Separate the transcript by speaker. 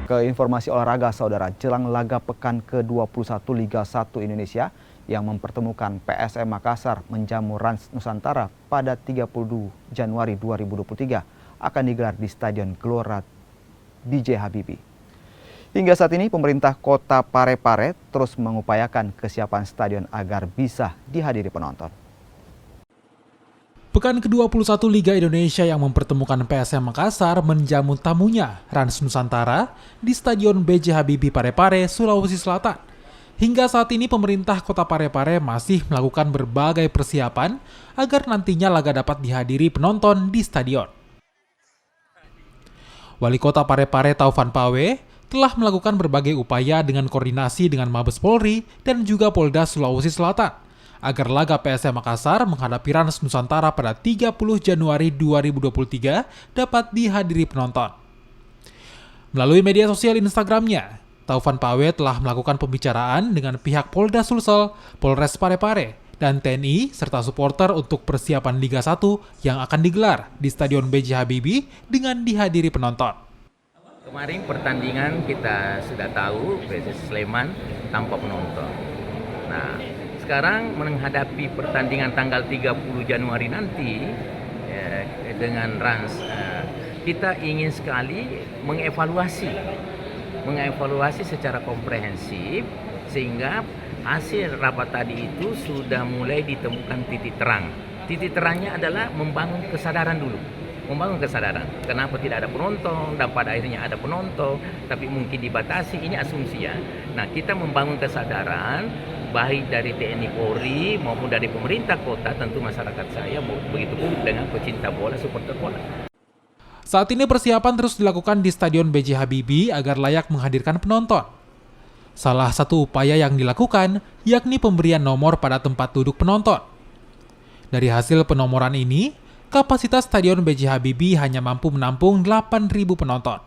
Speaker 1: Ke informasi olahraga, saudara, jelang laga pekan ke-21 Liga 1 Indonesia yang mempertemukan PSM Makassar menjamu Rans Nusantara pada 30 Januari 2023 akan digelar di Stadion Gelora B.J. Habibie. Hingga saat ini, pemerintah Kota Parepare terus mengupayakan kesiapan stadion agar bisa dihadiri penonton.
Speaker 2: Pekan ke-21 Liga Indonesia yang mempertemukan PSM Makassar menjamu tamunya Rans Nusantara di Stadion B.J. Habibie Parepare, Sulawesi Selatan. Hingga saat ini pemerintah Kota Parepare masih melakukan berbagai persiapan agar nantinya laga dapat dihadiri penonton di stadion. Wali Kota Parepare Taufan Pawe telah melakukan berbagai upaya dengan koordinasi dengan Mabes Polri dan juga Polda Sulawesi Selatan agar laga PSM Makassar menghadapi Rans Nusantara pada 30 Januari 2023 dapat dihadiri penonton. Melalui media sosial Instagramnya, Taufan Pawe telah melakukan pembicaraan dengan pihak Polda Sulsel, Polres Parepare, dan TNI serta supporter untuk persiapan Liga 1 yang akan digelar di Stadion B.J. Habibie dengan dihadiri penonton.
Speaker 3: Kemarin pertandingan kita sudah tahu PSS Sleman tanpa penonton. Nah, sekarang menghadapi pertandingan tanggal 30 Januari nanti dengan Rans, kita ingin sekali mengevaluasi secara komprehensif sehingga hasil rapat tadi itu sudah mulai ditemukan titik terang. Titik terangnya adalah membangun kesadaran dulu. Membangun kesadaran, kenapa tidak ada penonton dan pada akhirnya ada penonton, tapi mungkin dibatasi, ini asumsi ya. Nah, kita membangun kesadaran baik dari TNI Polri maupun dari pemerintah kota, tentu masyarakat saya begitu pun dengan pecinta bola, supporter bola.
Speaker 2: Saat ini persiapan terus dilakukan di Stadion B.J. Habibie agar layak menghadirkan penonton. Salah satu upaya yang dilakukan yakni pemberian nomor pada tempat duduk penonton. Dari hasil penomoran ini, kapasitas Stadion B.J. Habibie hanya mampu menampung 8.000 penonton.